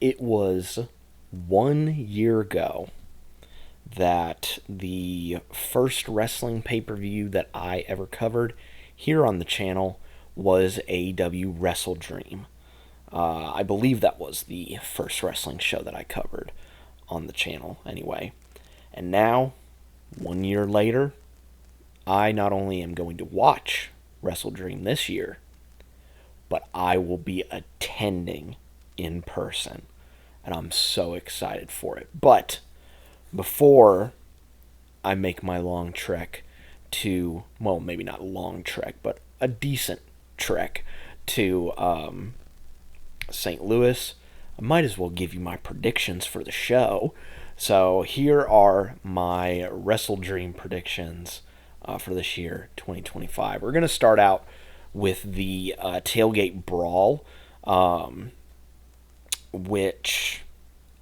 it was 1 year ago that the first wrestling pay-per-view that I ever covered here on the channel was AEW WrestleDream. I believe that was the first wrestling show that I covered on the channel, anyway. And now, 1 year later, I not only am going to watch WrestleDream this year, but I will be attending in person. And I'm so excited for it. But before I make my long trek to, well, maybe not long trek, but a decent trek to St. Louis, I might as well give you my predictions for the show. So here are my WrestleDream predictions for this year, 2025. We're going to start out with the tailgate brawl, which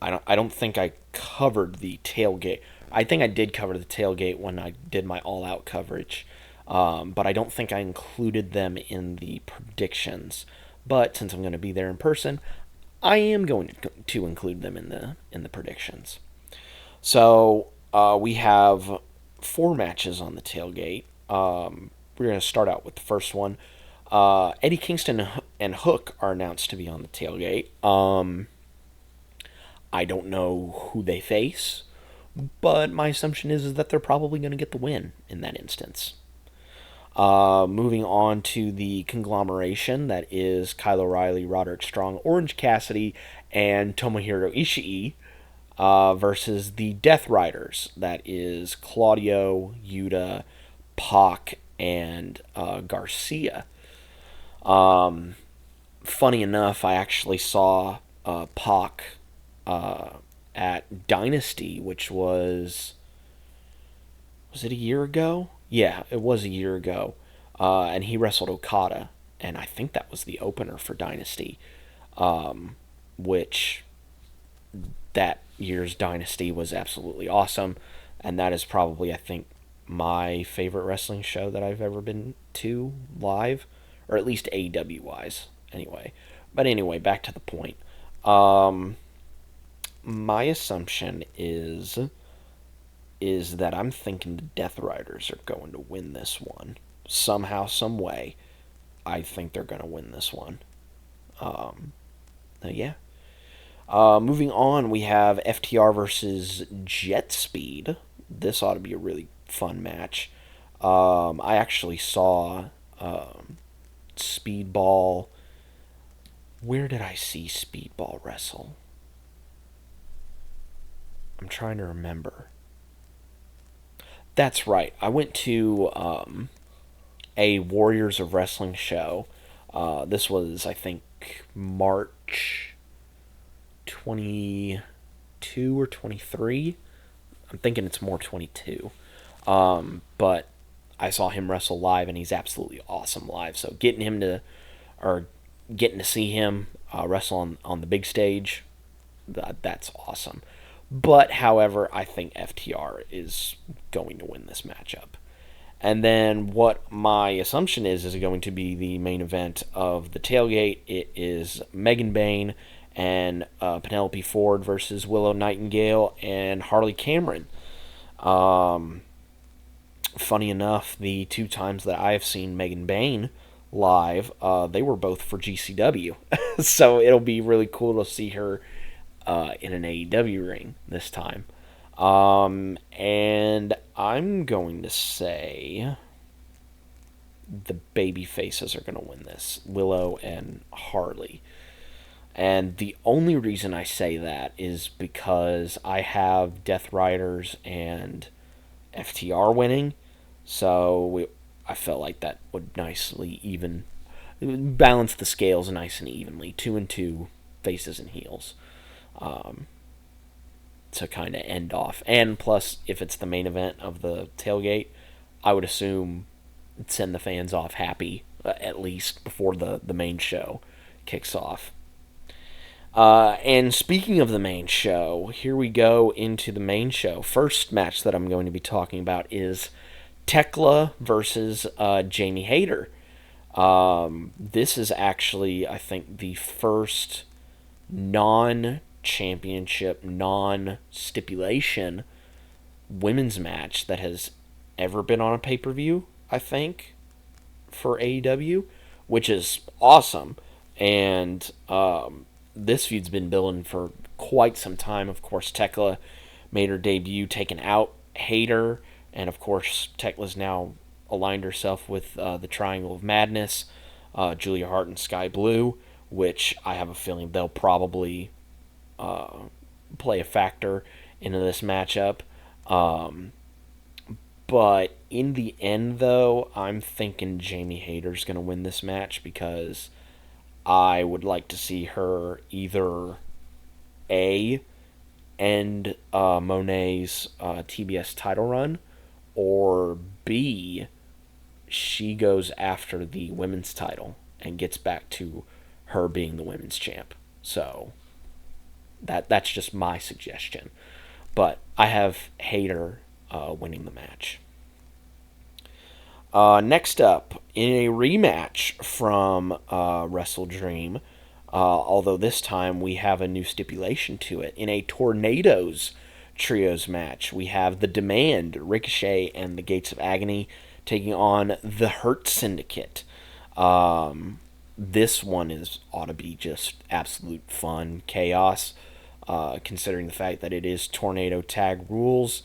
I don't think I covered the tailgate. I think I did cover the tailgate when I did my all-out coverage, but I don't think I included them in the predictions. But since I'm going to be there in person, I am going to include them in the predictions. So we have 4 matches on the tailgate. We're going to start out with the first one. Eddie Kingston and Hook are announced to be on the tailgate. I don't know who they face, but my assumption is that they're probably going to get the win in that instance. Moving on to the conglomeration that is Kyle O'Reilly, Roderick Strong, Orange Cassidy, and Tomohiro Ishii versus the Deathriders. That is Claudio, Yuta, Pac, and Garcia. Funny enough, I actually saw Pac at Dynasty, which was it a year ago? Yeah, it was a year ago. And he wrestled Okada, and I think that was the opener for Dynasty, which that year's Dynasty was absolutely awesome, and that is probably, I think, my favorite wrestling show that I've ever been to live, or at least AEW-wise, anyway. But anyway, back to the point. My assumption is that I'm thinking the Deathriders are going to win this one. Somehow, some way, I think they're going to win this one. Yeah. Moving on, we have FTR versus Jet Speed. This ought to be a really fun match. I actually saw Speedball. Where did I see Speedball wrestle? I'm trying to remember. That's right. I went to a Warriors of Wrestling show. This was, I think, March 22 or 23. I'm thinking it's more 22. But I saw him wrestle live, and he's absolutely awesome live. So getting to see him wrestle on the big stage, that's awesome. But, however, I think FTR is going to win this matchup. And then what my assumption is going to be the main event of the tailgate. It is Megan Bayne and Penelope Ford versus Willow Nightingale and Harley Cameron. Funny enough, the 2 times that I have seen Megan Bayne live, they were both for GCW. So it'll be really cool to see her in an AEW ring this time. And I'm going to say the baby faces are going to win this. Willow and Harley. And the only reason I say that is because I have Deathriders and FTR winning. So I felt like that would nicely balance the scales nice and evenly. 2 and 2 faces and heels. To kind of end off. And plus, if it's the main event of the tailgate, I would assume send the fans off happy, at least before the main show kicks off. And speaking of the main show, here we go into the main show. First match that I'm going to be talking about is Thekla versus Jamiehayter. This is actually, I think, the first championship non-stipulation women's match that has ever been on a pay-per-view, I think, for AEW, which is awesome. And this feud's been building for quite some time. Of course, Thekla made her debut taking out Hayter, and of course, Tekla's now aligned herself with the Triangle of Madness, Julia Hart and Sky Blue, which I have a feeling they'll probably play a factor into this matchup. But in the end, though, I'm thinking Jamiehayter's going to win this match because I would like to see her either A, end Monet's TBS title run, or B, she goes after the women's title and gets back to her being the women's champ. So that's just my suggestion. But I have Hayter winning the match. Next up, in a rematch from WrestleDream, although this time we have a new stipulation to it. In a Tornadoes Trios match, we have The Demand, Ricochet, and the Gates of Agony taking on the Hurt Syndicate. This one ought to be just absolute fun chaos, considering the fact that it is tornado tag rules.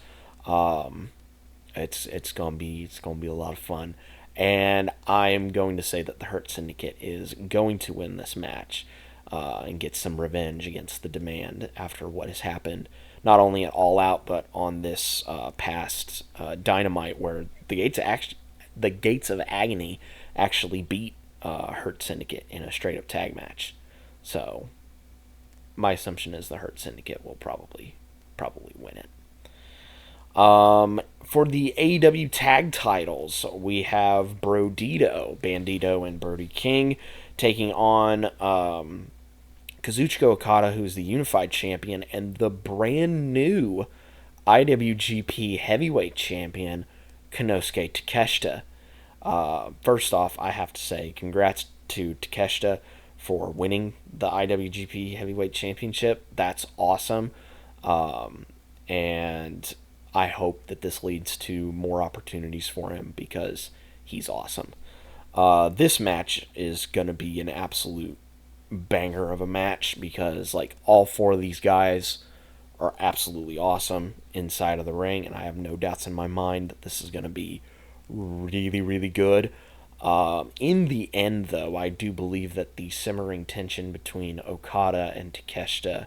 It's gonna be a lot of fun, and I am going to say that the Hurt Syndicate is going to win this match and get some revenge against the Demand after what has happened, not only at All Out but on this past Dynamite, where the Gates of Agony actually beat Hurt Syndicate in a straight up tag match. So my assumption is the Hurt Syndicate will probably win it. For the AEW tag titles, we have Bandito and Brody King taking on Kazuchika Okada, who's the unified champion, and the brand new IWGP heavyweight champion, Konosuke Takeshita. First off, I have to say congrats to Takeshita for winning the IWGP heavyweight championship. That's awesome. And I hope that this leads to more opportunities for him because he's awesome. This match is going to be an absolute banger of a match because all four of these guys are absolutely awesome inside of the ring, and I have no doubts in my mind that this is going to be really, really good. In the end, though, I do believe that the simmering tension between Okada and Takeshita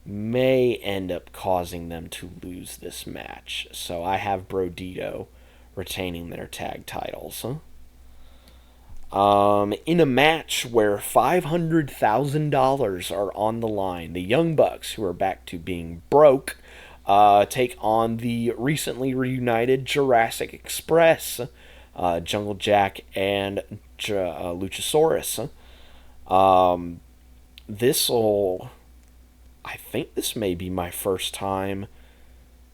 may end up causing them to lose this match. So I have Brodito retaining their tag titles. In a match where $500,000 are on the line, the Young Bucks, who are back to being broke, take on the recently reunited Jurassic Express, Jungle Jack and Luchasaurus. I think this may be my first time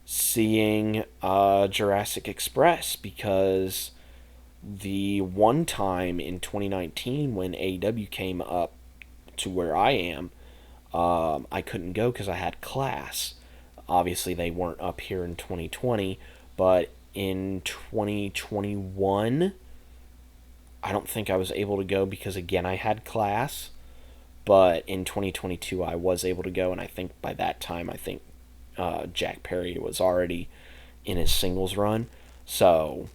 seeing Jurassic Express, because the one time in 2019 when AEW came up to where I am, I couldn't go because I had class. Obviously, they weren't up here in 2020, but in 2021, I don't think I was able to go because, again, I had class. But in 2022, I was able to go, and I think by that time, jackperry was already in his singles run. So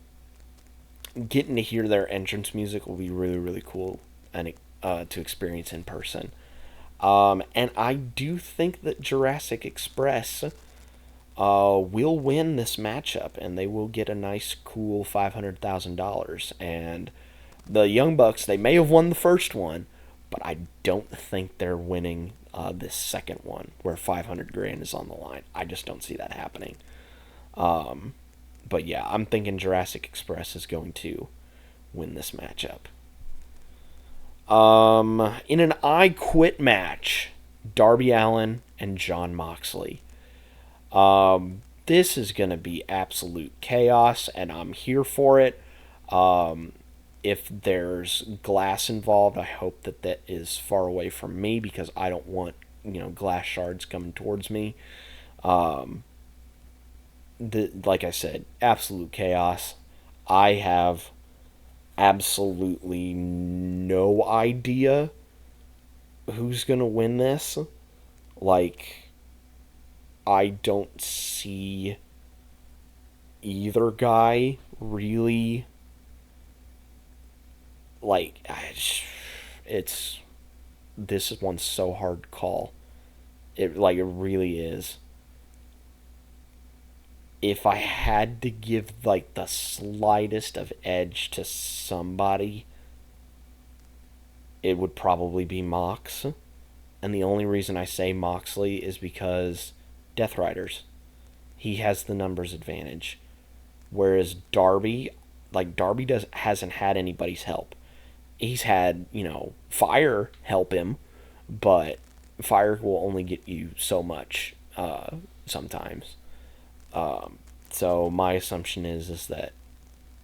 getting to hear their entrance music will be really, really cool and to experience in person. And I do think that Jurassic Express will win this matchup, and they will get a nice, cool $500,000. And the Young Bucks, they may have won the first one, but I don't think they're winning this second one where $500,000 is on the line. I just don't see that happening. But yeah, I'm thinking Jurassic Express is going to win this matchup. In an I Quit match, Darby Allin and Jon Moxley. This is going to be absolute chaos, and I'm here for it. If there's glass involved, I hope that is far away from me because I don't want glass shards coming towards me. Like I said, absolute chaos. I have absolutely no idea who's gonna win this. Like, I don't see either guy really. Like, it's this one's so hard to call. It really is. If I had to give like the slightest of edge to somebody, it would probably be Mox. And the only reason I say Moxley is because Deathriders. He has the numbers advantage. Whereas Darby hasn't had anybody's help. He's had, Fire help him, but Fire will only get you so much sometimes. So my assumption is that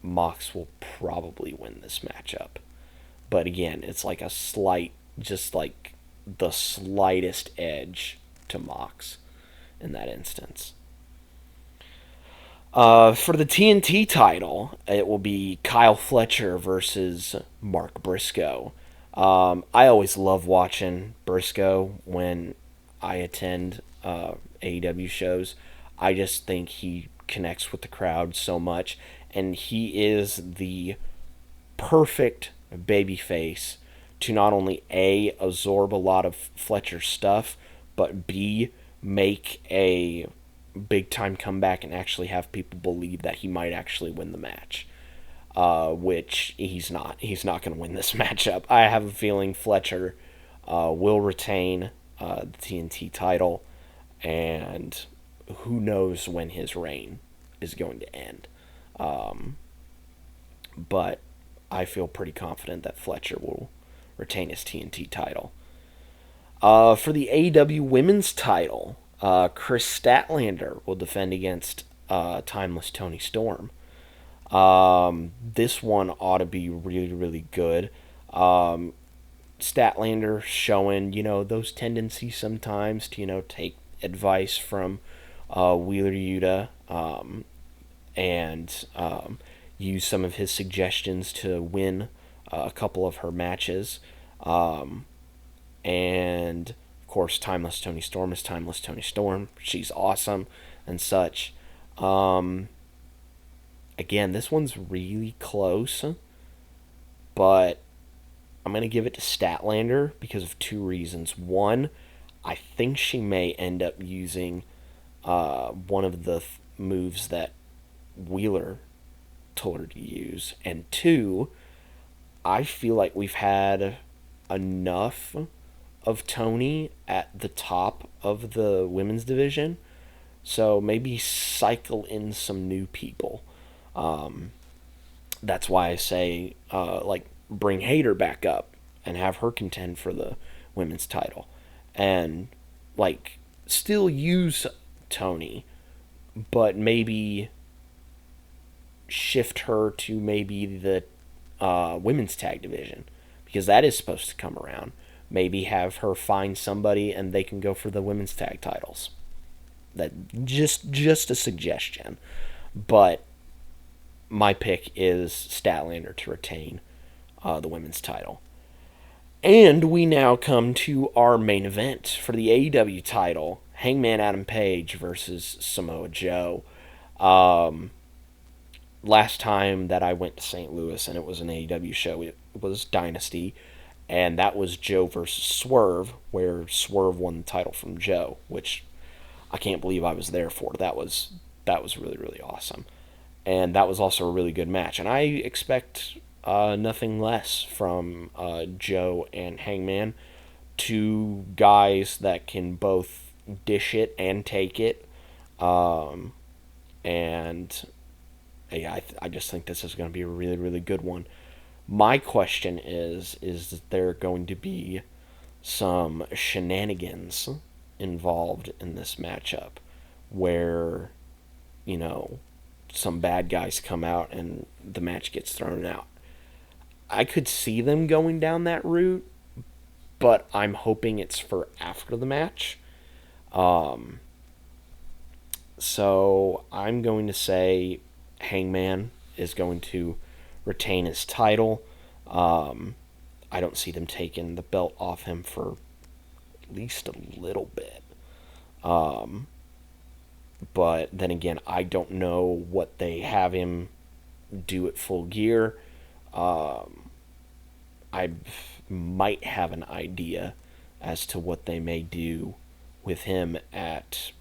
Mox will probably win this matchup. But again, it's like a slight, just like the slightest edge to Mox in that instance. For the TNT title, it will be Kylefletcher versus Mark Briscoe. I always love watching Briscoe when I attend AEW shows. I just think he connects with the crowd so much, and he is the perfect babyface to not only A, absorb a lot of Fletcher's stuff, but B, make a big time comeback and actually have people believe that he might actually win the match. Which he's not. He's not going to win this matchup. I have a feeling Fletcher will retain the TNT title, and who knows when his reign is going to end. But I feel pretty confident that Fletcher will retain his TNT title. For the AEW Women's title, Kris Statlander will defend against Timeless Toni Storm. This one ought to be really, really good. Statlander showing, those tendencies sometimes to, take advice from Wheeler Yuta and use some of his suggestions to win a couple of her matches. And, of course, Timeless Toni Storm is Timeless Toni Storm. She's awesome and such. Again, this one's really close, but I'm going to give it to Statlander because of two reasons. One, I think she may end up using one of the moves that Wheeler told her to use. And two, I feel like we've had enough of Toni at the top of the women's division, so maybe cycle in some new people. That's why I say bring Hayter back up and have her contend for the women's title, and still use Toni, but maybe shift her to maybe the women's tag division, because that is supposed to come around. Maybe have her find somebody and they can go for the women's tag titles. That just a suggestion, but my pick is Statlander to retain the women's title. And we now come to our main event for the AEW title: Hangman Adam Page versus Samoa Joe. Last time that I went to St. Louis and it was an AEW show, it was Dynasty, and that was Joe versus Swerve, where Swerve won the title from Joe, which I can't believe I was there for. That was really, really awesome. And that was also a really good match. And I expect nothing less from Joe and Hangman, two guys that can both dish it and take it. And I just think this is going to be a really, really good one. My question is there going to be some shenanigans involved in this matchup where, some bad guys come out and the match gets thrown out? I could see them going down that route, but I'm hoping it's for after the match. So I'm going to say Hangman is going to retain his title. I don't see them taking the belt off him for at least a little bit. But then again, I don't know what they have him do at Full Gear. I might have an idea as to what they may do with him at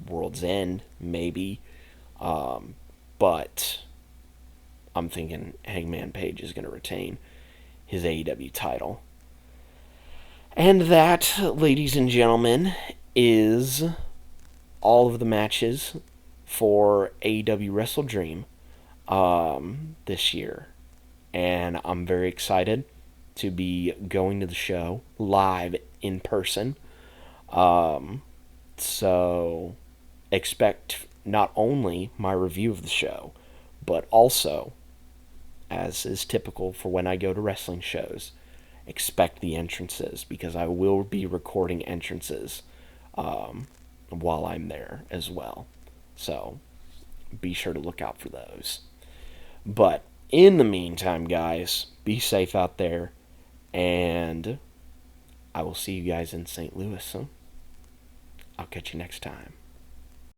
World's End, maybe. But I'm thinking Hangman Page is going to retain his AEW title. And that, ladies and gentlemen, is all of the matches for AEW WrestleDream this year. And I'm very excited to be going to the show live in person. So expect not only my review of the show, but also, as is typical for when I go to wrestling shows, expect the entrances, because I will be recording entrances while I'm there as well. So be sure to look out for those. But in the meantime, guys, be safe out there, and I will see you guys in St. Louis. I'll catch you next time.